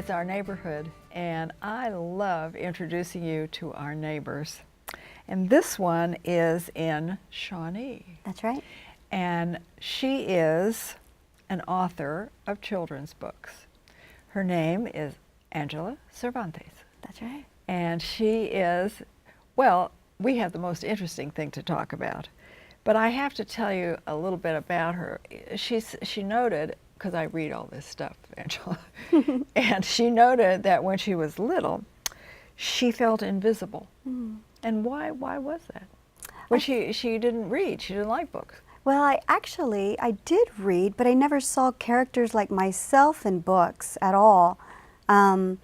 is our neighborhood, and I love introducing you to our neighbors. And this one is in Shawnee. That's right. And she is an author of children's books. Her name is Angela Cervantes. That's right. And she is, well, we have the most interesting thing to talk about. But I have to tell you a little bit about her. She noted, because I read all this stuff, Angela, and she noted that when she was little, she felt invisible. Mm. And why was that? When she didn't read, she didn't like books. Well, I did read, but I never saw characters like myself in books at all. And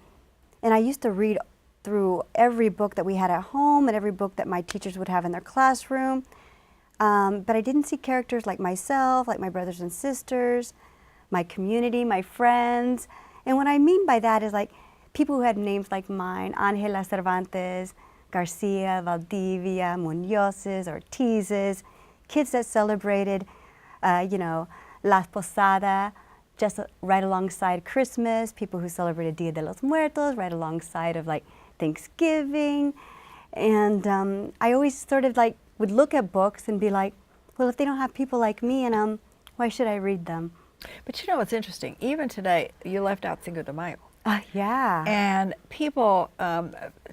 I used to read through every book that we had at home and every book that my teachers would have in their classroom. But I didn't see characters like myself, like my brothers and sisters, my community, my friends. And what I mean by that is like people who had names like mine, Angela Cervantes, Garcia, Valdivia, Muñozes, Ortizes, kids that celebrated, La Posada, just right alongside Christmas, people who celebrated Dia de los Muertos, right alongside of like Thanksgiving. And I always sort of like would look at books and be like, well, if they don't have people like me in them, why should I read them? But you know what's interesting? Even today, you left out Cinco de Mayo. Yeah. And people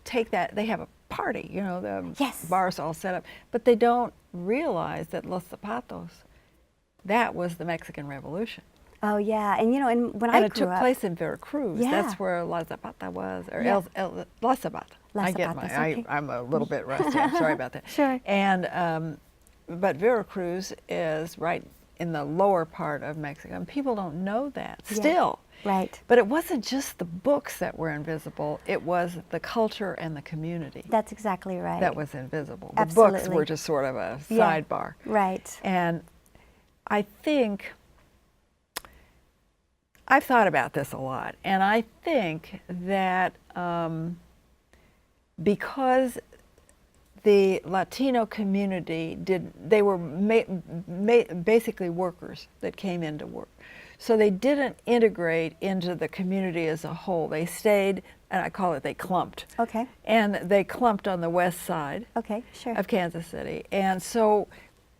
take that, they have a party, the yes. bars all set up, but they don't realize that Los Zapatos, that was the Mexican Revolution. Oh yeah, and and when I grew up. And it took place in Veracruz. Yeah. That's where La Zapata was, or yeah. La Zapata. La I get Zapatas, my, okay. I'm a little bit rusty, I'm sorry about that. Sure. And, but Veracruz is right in the lower part of Mexico, and people don't know that still. Right. But it wasn't just the books that were invisible, it was the culture and the community. That's exactly right. That was invisible. Absolutely. The books were just sort of a sidebar. Right. And I think, I've thought about this a lot, and I think that because the Latino community they were basically workers that came into work. So they didn't integrate into the community as a whole. They stayed, and I call it they clumped. Okay. And they clumped on the west side of Kansas City. And so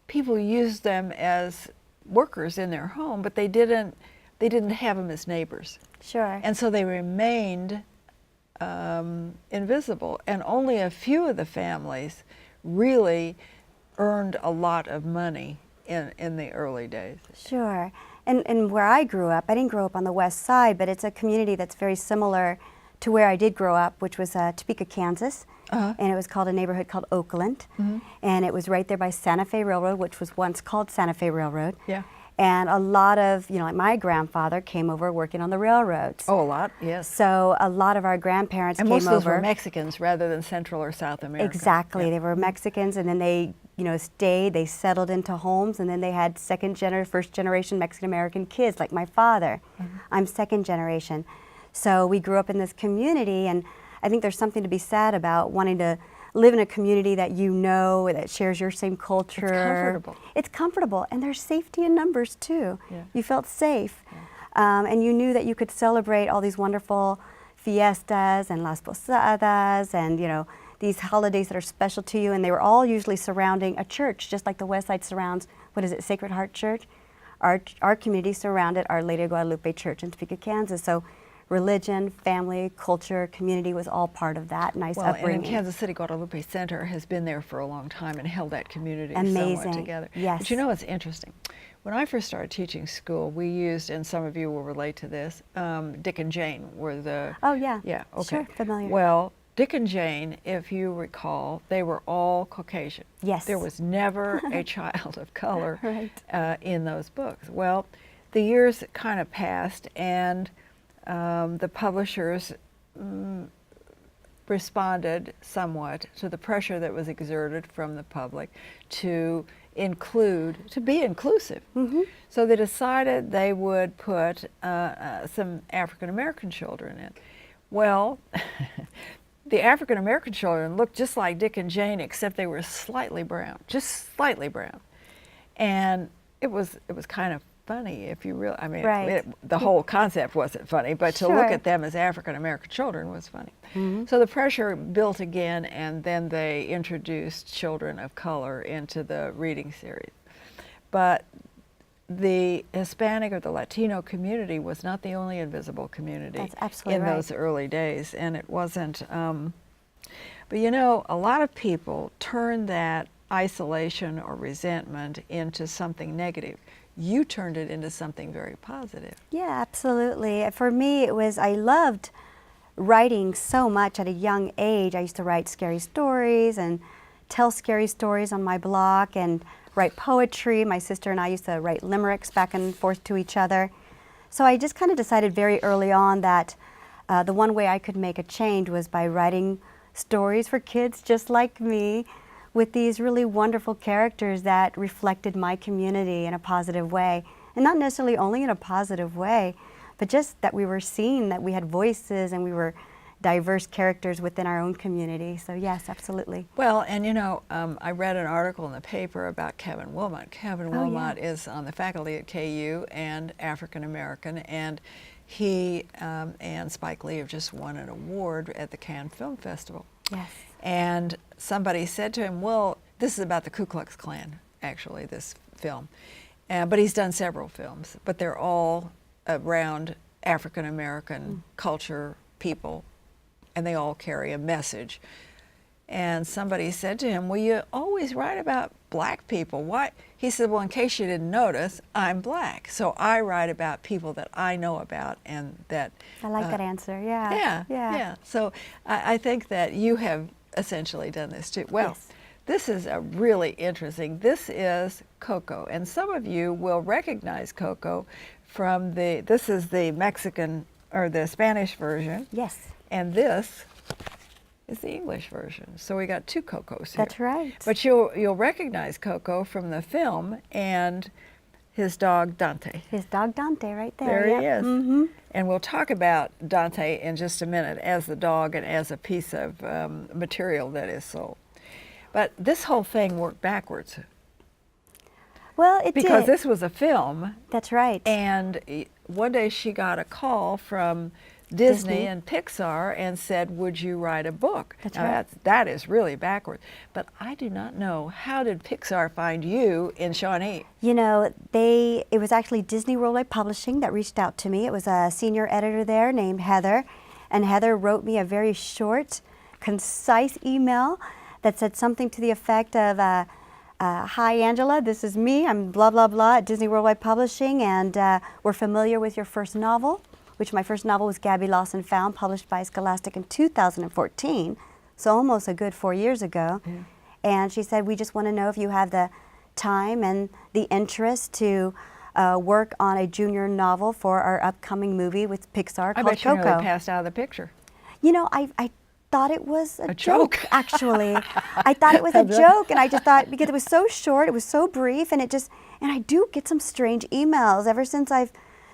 people used them as workers in their home, but they didn't have them as neighbors. Sure. And so they remained invisible, and only a few of the families really earned a lot of money in the early days. Sure. And where I grew up, I didn't grow up on the west side, but it's a community that's very similar to where I did grow up, which was Tequila, Kansas. And it was called a neighborhood called Oakland. And it was right there by Santa Fe Railroad, which was once called Santa Fe Railroad. Yeah. And a lot of, like my grandfather came over working on the railroads. Oh, a lot, yes. So a lot of our grandparents came over. And most of those were Mexicans rather than Central or South America. Exactly. Yeah. They were Mexicans, and then they, stayed, they settled into homes, and then they had first generation Mexican American kids like my father. I'm second generation. So we grew up in this community, and I think there's something to be said about wanting to live in a community that that shares your same culture. It's comfortable. It's comfortable, and there's safety in numbers too. Yeah. You felt safe, and you knew that you could celebrate all these wonderful fiestas and las posadas and these holidays that are special to you, and they were all usually surrounding a church, just like the West Side surrounds, Sacred Heart Church? Our community surrounded Our Lady of Guadalupe Church in Topeka, Kansas. So religion, family, culture, community was all part of that nice upbringing. And in Kansas City, Guadalupe Center has been there for a long time and held that community Amazing. somewhat together. Yes. But it's interesting. When I first started teaching school, we used, and some of you will relate to this, Dick and Jane were the... Oh, yeah. Yeah, okay. Sure, familiar. Well, Dick and Jane, if you recall, they were all Caucasian. Yes. There was never a child of color right. In those books. Well, the years kind of passed, and the publishers responded somewhat to the pressure that was exerted from the public to be inclusive. So they decided they would put some African American children in. Well, the African American children looked just like Dick and Jane, except they were slightly brown, just slightly brown. And it was kind of funny if you really, I mean, Right. the whole concept wasn't funny, but to look Sure. at them as African American children was funny. Mhm. So the pressure built again, and then they introduced children of color into the reading series. But the Hispanic or the Latino community was not the only invisible community That's absolutely in right. those early days, and it wasn't. But you know, a lot of people turn that isolation or resentment into something negative. You turned it into something very positive. Yeah, absolutely. For me, it was, I loved writing so much at a young age. I used to write scary stories and tell scary stories on my blog and write poetry. My sister and I used to write limericks back and forth to each other. So I just kind of decided very early on that the one way I could make a change was by writing stories for kids just like me, with these really wonderful characters that reflected my community in a positive way. And not necessarily only in a positive way, but just that we were seen, that we had voices, and we were diverse characters within our own community. So yes, absolutely. Well, and you know, I read an article in the paper about Kevin Wilmot. Kevin Oh, Wilmot yeah. is on the faculty at KU and African American, and he and Spike Lee have just won an award at the Cannes Film Festival. Yes. And somebody said to him, well, this is about the Ku Klux Klan, actually, this film. But he's done several films, but they're all around African American culture, people, and they all carry a message. And somebody said to him, well, you always write about black people. Why? He said, well, in case you didn't notice, I'm black. So I write about people that I know about and that... I like that answer, yeah. Yeah, Yeah. yeah. So I think that you have essentially done this too. Well, Yes. this is a really interesting, this is Coco. And some of you will recognize Coco from this is the Mexican or the Spanish version. Yes. And this is the English version. So we got two Cocos here. That's right. But you'll recognize Coco from the film and his dog Dante. His dog Dante right there. There he yep. is. Mm-hmm. And we'll talk about Dante in just a minute as the dog and as a piece of material that is sold. But this whole thing worked backwards Well, it because did. this was a film, That's right. and one day she got a call from Disney Disney. and Pixar and said, would you write a book? That's Now, right. that is really backwards. But I do not know, how did Pixar find you in Shawnee? You know, it was actually Disney Worldwide Publishing that reached out to me. It was a senior editor there named Heather, and Heather wrote me a very short, concise email that said something to the effect of, hi Angela, this is me, I'm blah blah blah at Disney Worldwide Publishing, and we're familiar with your first novel, which my first novel was Gabby Lost and Found, published by Scholastic in 2014, so almost a good 4 years ago. Yeah. And she said, we just want to know if you have the time and the interest to work on a junior novel for our upcoming movie with Pixar I called bet you Coco. nearly passed out of the picture. You know, I thought it was a joke. joke, actually. I thought it was a joke, and I just thought, because it was so short, it was so brief, and and I do get some strange emails. Ever since I've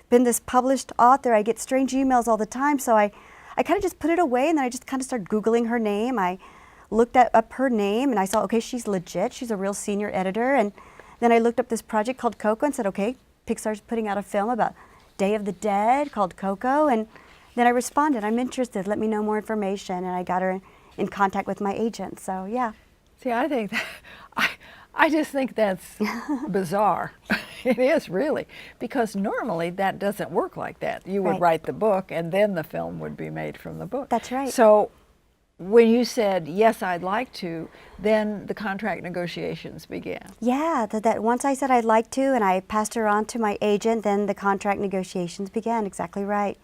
been this published author, I get strange emails all the time, so I kind of just put it away, and then I just kind of started Googling her name. I looked up her name, and I saw, okay, she's legit, she's a real senior editor, and then I looked up this project called Coco and said, okay, Pixar's putting out a film about Day of the Dead called Coco, and then I responded, I'm interested, let me know more information, and I got her in contact with my agent, so yeah. See, I think that, I just think that's bizarre. It is really, because normally that doesn't work like that. You would Right. write the book and then the film would be made from the book. That's right. So when you said, yes, I'd like to, then the contract negotiations began. Yeah, that once I said I'd like to, and I passed her on to my agent, then the contract negotiations began, exactly right.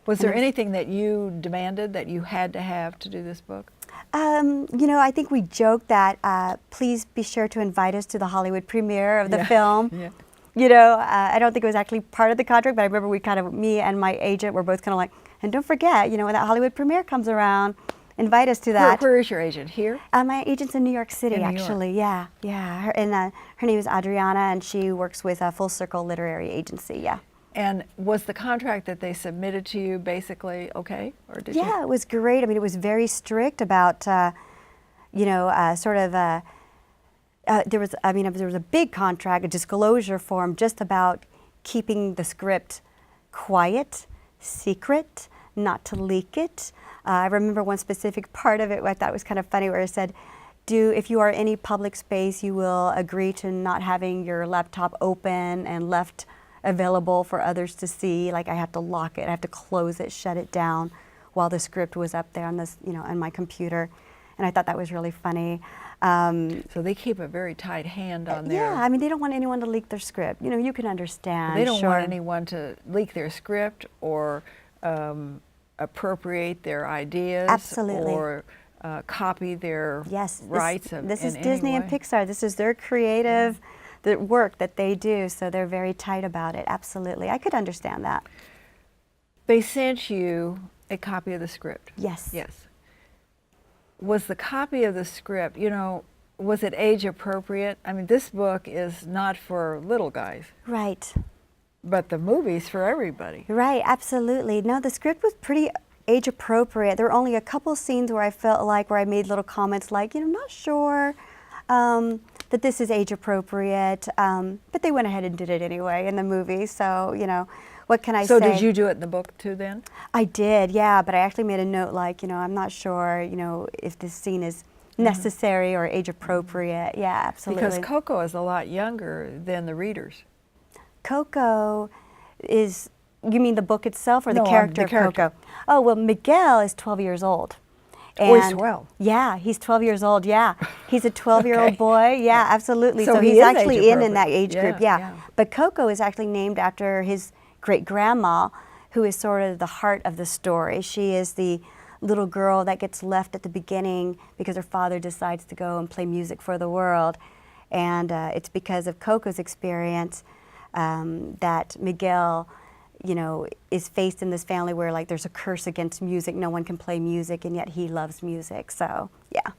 Was there anything that you demanded that you had to have to do this book? You know, I think we joked that please be sure to invite us to the Hollywood premiere of the film. Yeah. You know, I don't think it was actually part of the contract, but I remember me and my agent were both kind of like, and don't forget, you know, when that Hollywood premiere comes around, invite us to that. Where is your agent? Here? My agent's in New York City, In New York. actually. Yeah, yeah. Her name is Adriana, and she works with a Full Circle Literary Agency. Yeah. And was the contract that they submitted to you basically okay, or did you? Yeah, it was great. I mean, it was very strict about, you know, there was a big contract, a disclosure form just about keeping the script quiet, secret, not to leak it. I remember one specific part of it I thought was kind of funny where it said, if you are in any public space, you will agree to not having your laptop open and left available for others to see. Like I have to lock it, I have to close it, shut it down while the script was up there on this, on my computer. And I thought that was really funny. So they keep a very tight hand on their... Yeah, I mean, they don't want anyone to leak their script. You can understand. They don't want anyone to leak their script or appropriate their ideas. Absolutely. Or copy their rights in This is any Disney way. and Pixar. This is their creative the work that they do, so they're very tight about it. Absolutely. I could understand that. They sent you a copy of the script. Yes. Yes. Was the copy of the script, was it age appropriate? I mean, this book is not for little guys. Right. But the movie's for everybody. Right, absolutely. No, the script was pretty age appropriate. There were only a couple scenes where I felt like where I made little comments like, I'm not sure that this is age appropriate, but they went ahead and did it anyway in the movie. So, what can I say? So did you do it in the book too then? I did, yeah, but I actually made a note like, I'm not sure, if this scene is necessary or age appropriate. Yeah, absolutely. Because Coco is a lot younger than the readers. Coco is, you mean the book itself or No, the character the character. of Coco? Oh, well, Miguel is 12 years old. Oh, he's 12. Yeah, he's 12 years old, yeah. He's a 12-year-old Okay. boy, yeah, absolutely. So he he's is actually in that age age group, appropriate. yeah. Yeah. But Coco is actually named after his great-grandma, who is sort of the heart of the story. She is the little girl that gets left at the beginning because her father decides to go and play music for the world. And it's because of Coco's experience that Miguel, is faced in this family where like there's a curse against music. No one can play music, and yet he loves music. So, yeah.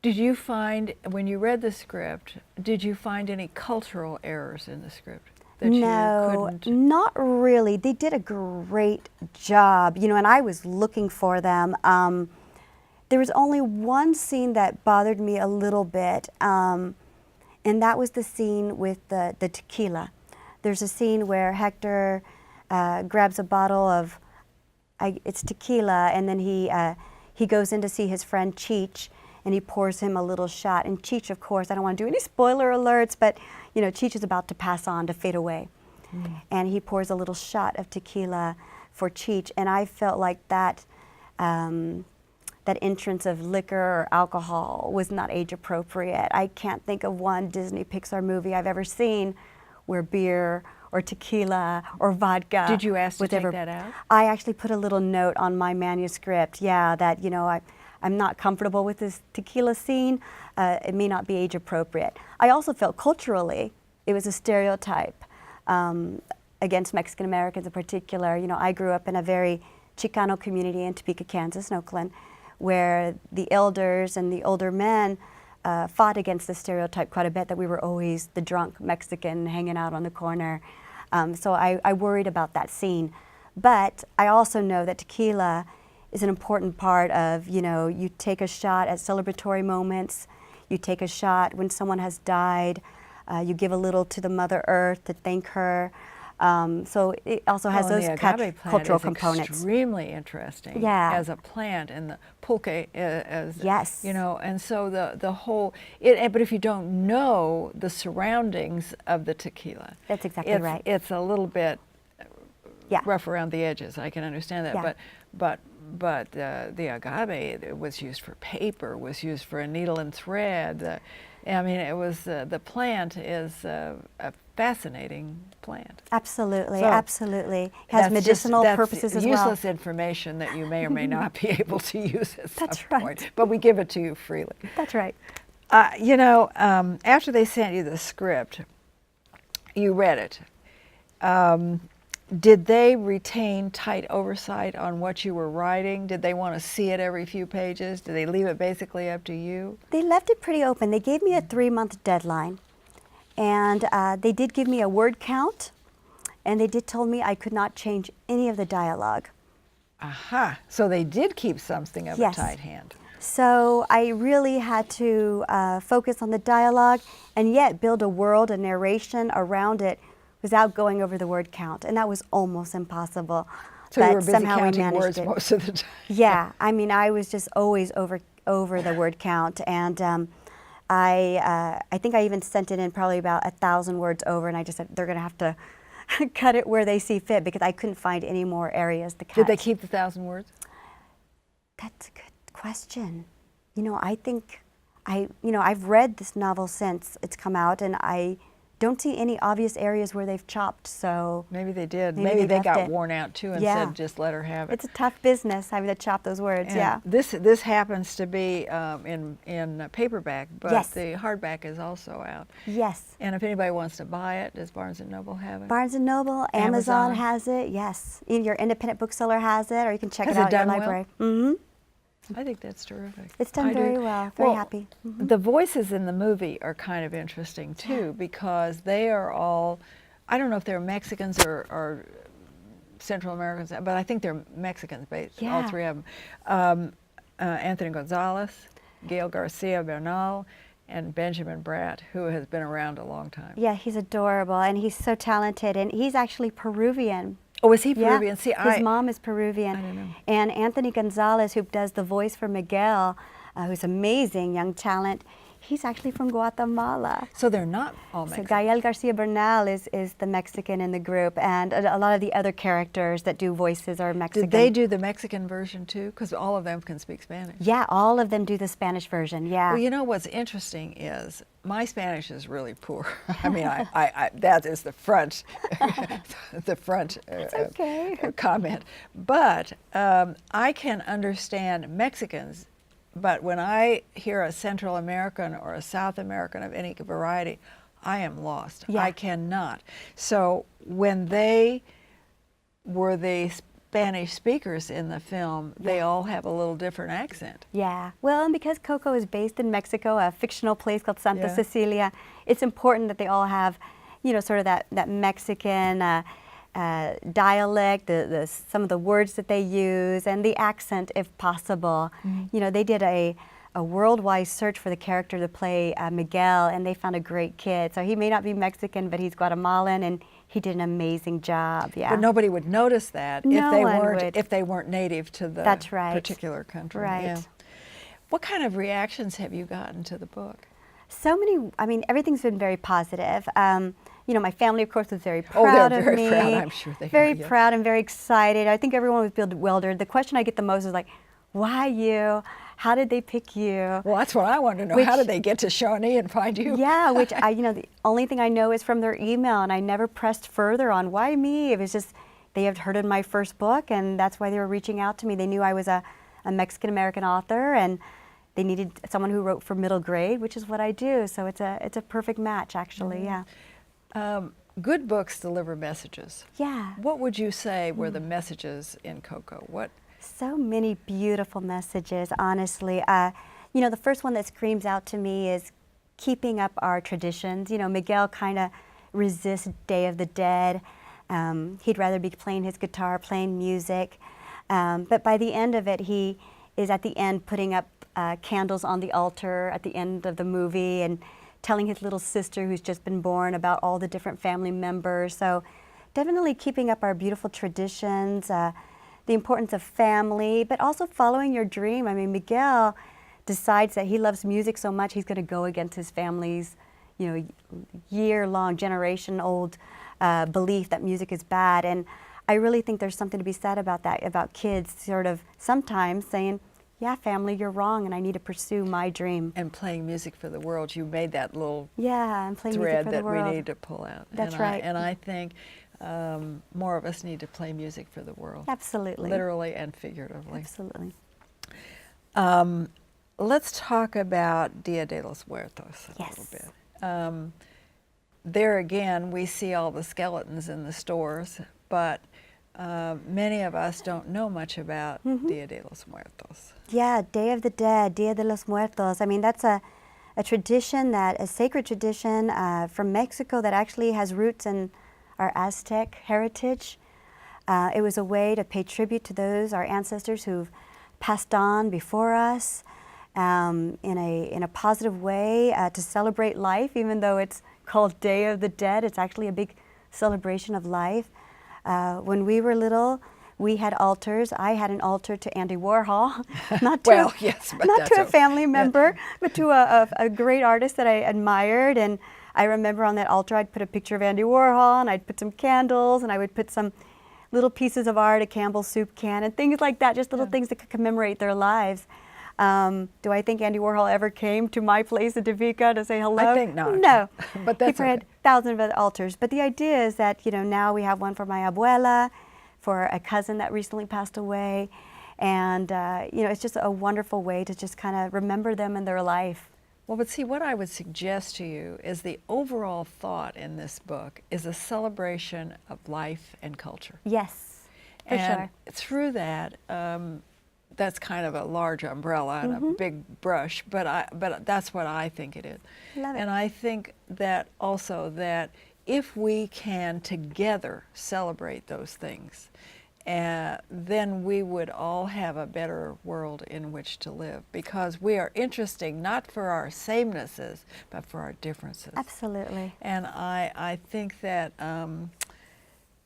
Did you find, when you read the script, did you find any cultural errors in the script? That No, you couldn't? not really. They did a great job, and I was looking for them. There was only one scene that bothered me a little bit, and that was the scene with the tequila. There's a scene where Hector grabs a bottle of, it's tequila, and then he goes in to see his friend Cheech, and he pours him a little shot. And Cheech, of course, I don't want to do any spoiler alerts, but Cheech is about to pass on, to fade away. And he pours a little shot of tequila for Cheech, and I felt like that that entrance of liquor or alcohol was not age appropriate. I can't think of one Disney Pixar movie I've ever seen where beer or tequila or vodka. Did you ask to take that out? I actually put a little note on my manuscript, that I'm not comfortable with this tequila scene. It may not be age appropriate. I also felt culturally it was a stereotype against Mexican Americans in particular. I grew up in a very Chicano community in Topeka, Kansas, in Oakland, where the elders and the older men fought against the stereotype quite a bit that we were always the drunk Mexican hanging out on the corner. So I worried about that scene. But I also know that tequila is an important part of, you take a shot at celebratory moments, you take a shot when someone has died, you give a little to the Mother Earth to thank her. So it also has those cultural components. Extremely interesting. Yeah. As a plant, and the pulque as yes. And so the whole but if you don't know the surroundings of the tequila, that's exactly right. It's a little bit rough around the edges. I can understand that, Yeah. but the agave was used for paper, was used for a needle and thread. It was the plant is a fascinating plant. Absolutely, So absolutely. Has medicinal purposes as well. Useless information that you may or may not be able to use at some That's right. point, but we give it to you freely. That's right. After they sent you the script, you read it. Did they retain tight oversight on what you were writing? Did they want to see it every few pages? Did they leave it basically up to you? They left it pretty open. They gave me a 3-month deadline. And they did give me a word count. And they did tell me I could not change any of the dialogue. Aha. So they did keep something of Yes. a tight hand. So I really had to focus on the dialogue and yet build a world, a narration around it without going over the word count, and that was almost impossible. So you But were busy somehow we counting managed words it. most of the time. Yeah, I mean, I was just always over the word count, and I think I even sent it in probably about 1,000 words over, and I just said they're going to have to cut it where they see fit because I couldn't find any more areas to cut. Did they keep the 1,000 words? That's a good question. You know, I think I've read this novel since it's come out, and I don't see any obvious areas where they've chopped. So maybe they did. maybe Maybe they left got it. worn out too and Yeah. said just let her have it. It's a tough business having to chop those words. And yeah. This happens to be in paperback, but Yes. the hardback is also out. Yes. And if anybody wants to buy it, does Barnes & Noble have it? Barnes & Noble, Amazon has it. Yes. Even your independent bookseller has it, or you can check Has it it out in your done well? library. Mm-hmm. I think that's terrific. It's done I do. very well. Very Well, happy. Mm-hmm. The voices in the movie are kind of interesting too because they are all, I don't know if they're Mexicans or Central Americans, but I think they're Mexicans, all Yeah. three of them. Anthony Gonzalez, Gail Garcia Bernal, and Benjamin Bratt, who has been around a long time. Yeah, he's adorable, and he's so talented, and he's actually Peruvian. Oh, is he Yeah, Peruvian? See, his mom is Peruvian. I don't know. And Anthony Gonzalez, who does the voice for Miguel, who's amazing young talent, he's actually from Guatemala. So they're not all So Mexican. Gael Garcia Bernal is the Mexican in the group, and a lot of the other characters that do voices are Mexican. Did they do the Mexican version too? Because all of them can speak Spanish. Yeah, all of them do the Spanish version, yeah. Well, you know what's interesting is my Spanish is really poor. I mean, I that is the front, okay. comment. But I can understand Mexicans. But when I hear a Central American or a South American of any variety, I am lost. Yeah. I cannot. So when they were the Spanish speakers in the film, they all have a little different accent. Yeah, well, and because Coco is based in Mexico, a fictional place called Santa Yeah. Cecilia, it's important that they all have, you know, sort of that Mexican dialect, some of the words that they use, and the accent if possible. You know, they did a worldwide search for the character to play Miguel, and they found a great kid. So he may not be Mexican, but he's Guatemalan, and he did an amazing job. Yeah. But nobody would notice that No one would. if they weren't native to the That's right. particular country. Right. Yeah. What kind of reactions have you gotten to the book? So many, I mean, everything's been very positive. You know, my family, of course, was very Oh, they're proud of very me. proud, I'm sure they are, Very yes. proud and very excited. I think everyone was bewildered. The question I get the most is like, why you? How did they pick you? Well, that's what I want to know. Which- How did they get to Shawnee and find you? Yeah, which you know, the only thing I know is from their email, and I never pressed further on why me. It was just they had heard of my first book, and that's why they were reaching out to me. They knew I was a Mexican-American author, and they needed someone who wrote for middle grade, which is what I do. So it's a perfect match, actually. Yeah. Good books deliver messages. Yeah. What would you say were the messages in Coco? What? So many beautiful messages, honestly. You know, the first one that screams out to me is keeping up our traditions. You know, Miguel kind of resists Day of the Dead. He'd rather be playing his guitar, playing music. But by the end of it, he is at the end putting up candles on the altar at the end of the movie and telling his little sister who's just been born about all the different family members. So definitely keeping up our beautiful traditions, the importance of family, but also following your dream. I mean, Miguel decides that he loves music so much he's going to go against his family's, you know, year-long, generation-old belief that music is bad. And I really think there's something to be said about that, about kids sort of sometimes saying, yeah, family, you're wrong, and I need to pursue my dream. And playing music for the world, you made that little Yeah, and playing music thread for the that we world. need to pull out. That's and right. I think more of us need to play music for the world. Absolutely. Literally and figuratively. Absolutely. Let's talk about Dia de los Muertos a little Yes. bit. There again, we see all the skeletons in the stores, but many of us don't know much about Dia de los Muertos. Yeah, Day of the Dead, Dia de los Muertos. I mean, that's a tradition, a sacred tradition from Mexico that actually has roots in our Aztec heritage. It was a way to pay tribute to those, our ancestors who've passed on before us in a positive way, to celebrate life, even though it's called Day of the Dead. It's actually a big celebration of life. When we were little, we had altars. I had an altar to Andy Warhol, not to, Well, yes, but not to a that's family member, but to a great artist that I admired. And I remember on that altar, I'd put a picture of Andy Warhol, and I'd put some candles, and I would put some little pieces of art, a Campbell soup can, and things like that, just little things that could commemorate their lives. Do I think Andy Warhol ever came to my place in Topeka to say hello? I think not. No. But that's He had thousands of other altars. But the idea is that, you know, now we have one for my abuela, for a cousin that recently passed away. And, you know, it's just a wonderful way to just kind of remember them in their life. Well, but see, what I would suggest to you is the overall thought in this book is a celebration of life and culture. Yes, for And sure. through that, that's kind of a large umbrella and a big brush, but that's what I think it is. Love it. And I think that also that if we can together celebrate those things, then we would all have a better world in which to live, because we are interesting not for our samenesses, but for our differences. Absolutely. And I think that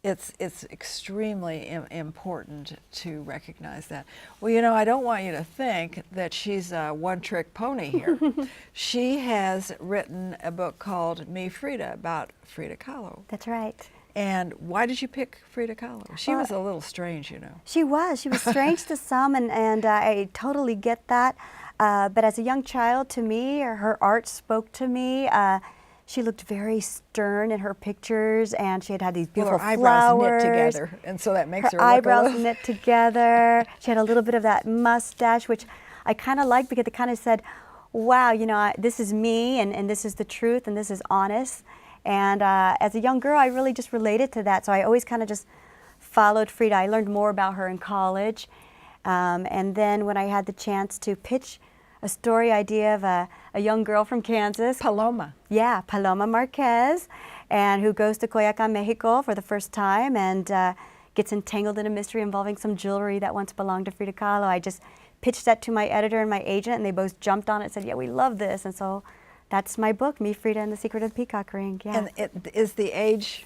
it's extremely important to recognize that. Well, you know, I don't want you to think that she's a one-trick pony here. She has written a book called Me Frida, about Frida Kahlo. That's right. And why did you pick Frida Kahlo? She Well, was a little strange, you know. She was strange to some, and I totally get that. But as a young child, to me, her art spoke to me. She looked very stern in her pictures, and she had these beautiful her eyebrows flowers. knit together, and so that makes her look eyebrows a little... knit together. She had a little bit of that mustache, which I kind of liked because it kind of said, wow, you know, this is me, and this is the truth, and this is honest. And as a young girl, I really just related to that. So I always kind of just followed Frida. I learned more about her in college. And then when I had the chance to pitch a story idea of a young girl from Kansas. Paloma. Yeah, Paloma Marquez, and who goes to Coyoacán, Mexico for the first time and gets entangled in a mystery involving some jewelry that once belonged to Frida Kahlo. I just pitched that to my editor and my agent, and they both jumped on it and said, yeah, we love this. And so that's my book, Me, Frida, and the Secret of the Peacock Ring. Yeah. And it is the age?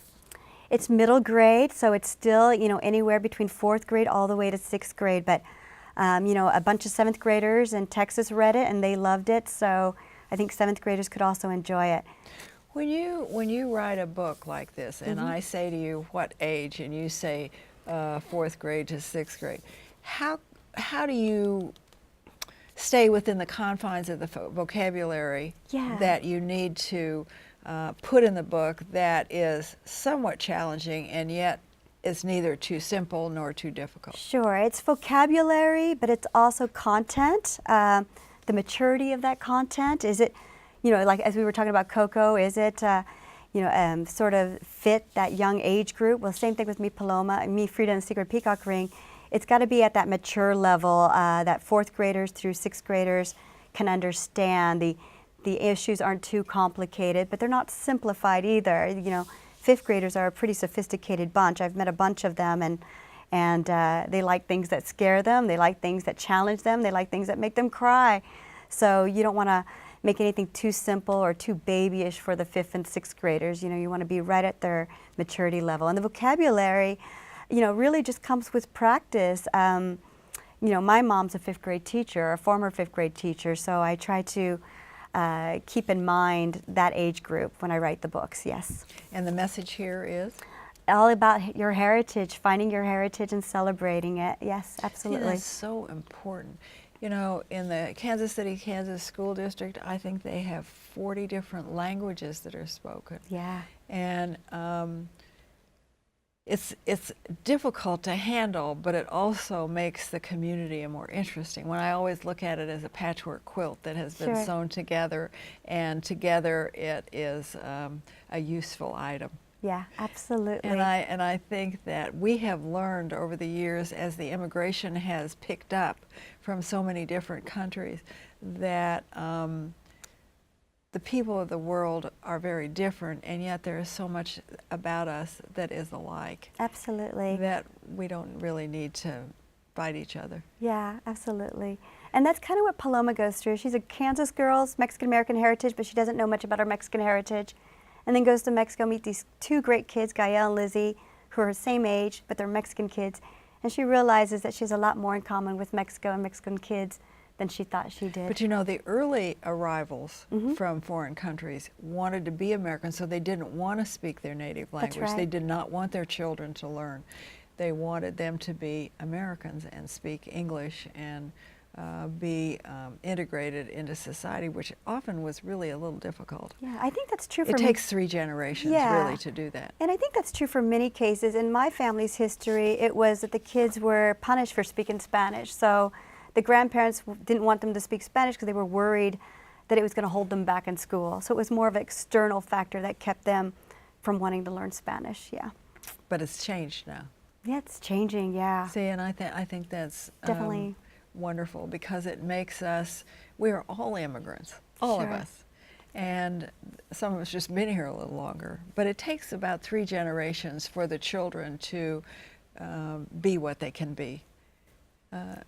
It's middle grade, so it's still, you know, anywhere between 4th grade all the way to 6th grade. But, you know, a bunch of 7th graders in Texas read it, and they loved it. So I think 7th graders could also enjoy it. When you write a book like this, and I say to you, what age, and you say 4th grade to 6th grade, how do you stay within the confines of the vocabulary that you need to put in the book that is somewhat challenging and yet is neither too simple nor too difficult? Sure, it's vocabulary, but it's also content. The maturity of that content, is it, you know, like as we were talking about Coco, is it, you know, sort of fit that young age group? Well, same thing with Me, Paloma, Me, Frida, and the Secret Peacock Ring. It's got to be at that mature level that 4th graders through 6th graders can understand. The issues aren't too complicated, but they're not simplified either. You know, 5th graders are a pretty sophisticated bunch. I've met a bunch of them, and they like things that scare them. They like things that challenge them. They like things that make them cry. So you don't want to make anything too simple or too babyish for the 5th and 6th graders. You know, you want to be right at their maturity level. And the vocabulary, you know, really just comes with practice. You know, my mom's a 5th grade teacher, a former 5th grade teacher, so I try to keep in mind that age group when I write the books, yes. And the message here is? All about your heritage, finding your heritage and celebrating it. Yes, absolutely. See, that's so important. You know, in the Kansas City, Kansas School District, I think they have 40 different languages that are spoken. Yeah. And it's difficult to handle, but it also makes the community more interesting. When I always look at it as a patchwork quilt that has been sewn together, and together it is a useful item. Yeah, absolutely. And I think that we have learned over the years, as the immigration has picked up from so many different countries, that the people of the world are very different, and yet there is so much about us that is alike. Absolutely. That we don't really need to fight each other. Yeah, absolutely. And that's kind of what Paloma goes through. She's a Kansas girl, Mexican-American heritage, but she doesn't know much about her Mexican heritage. and then goes to Mexico, meet these two great kids, Gael and Lizzie, who are her same age, but they're Mexican kids. And she realizes that she has a lot more in common with Mexico and Mexican kids than she thought she did. But you know, the early arrivals from foreign countries wanted to be Americans, so they didn't want to speak their native That's language. right. They did not want their children to learn. They wanted them to be Americans and speak English and be integrated into society, which often was really a little difficult. Yeah, I think that's true for It takes 3 generations really to do that. And I think that's true for many cases. In my family's history, it was that the kids were punished for speaking Spanish. So the grandparents didn't want them to speak Spanish because they were worried that it was going to hold them back in school. So it was more of an external factor that kept them from wanting to learn Spanish, yeah. But it's changed now. Yeah, it's changing, yeah. See, and I think that's Definitely. wonderful, because it makes us, we are all immigrants, all of Sure. us. And some of us just been here a little longer. But it takes about 3 generations for the children to be what they can be.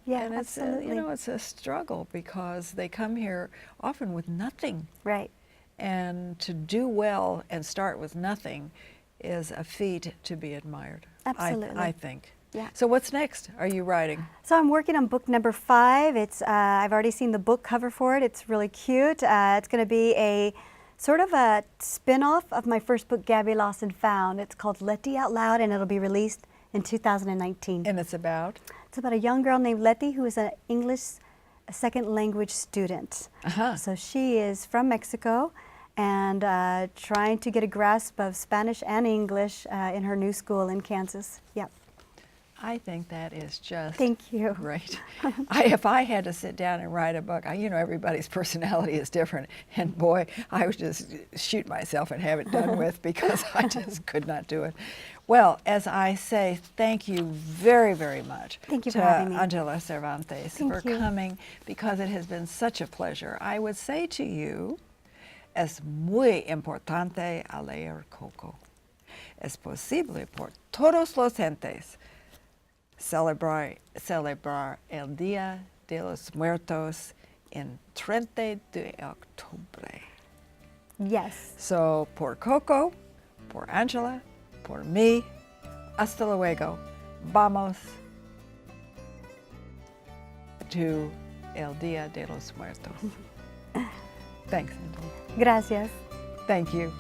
Yeah, and it's absolutely. you know, it's a struggle, because they come here often with nothing. Right. And to do well and start with nothing is a feat to be admired. Absolutely. I think. Yeah. So what's next? Are you writing? So I'm working on book number 5. It's I've already seen the book cover for it. It's really cute. It's going to be a sort of a spin-off of my first book, Gabby Lost and Found. It's called Letty Out Loud, and it'll be released in 2019. And it's about? It's about a young girl named Letty who is an English second language student. So she is from Mexico and trying to get a grasp of Spanish and English in her new school in Kansas. Yep. I think that is just Thank you. great. If I had to sit down and write a book, you know, everybody's personality is different, and boy, I would just shoot myself and have it done with, because I just could not do it. Well, as I say, thank you very, very much Thank you to for having me. Angela Cervantes Thank for you. coming, because it has been such a pleasure. I would say to you, es muy importante a leer coco. Es posible por todos los gentes celebrar el Día de los Muertos en 30 de octubre. Yes. So, por Coco, por Angela, por mí, hasta luego. Vamos to el Día de los Muertos. Thanks, Angela. Gracias. Thank you.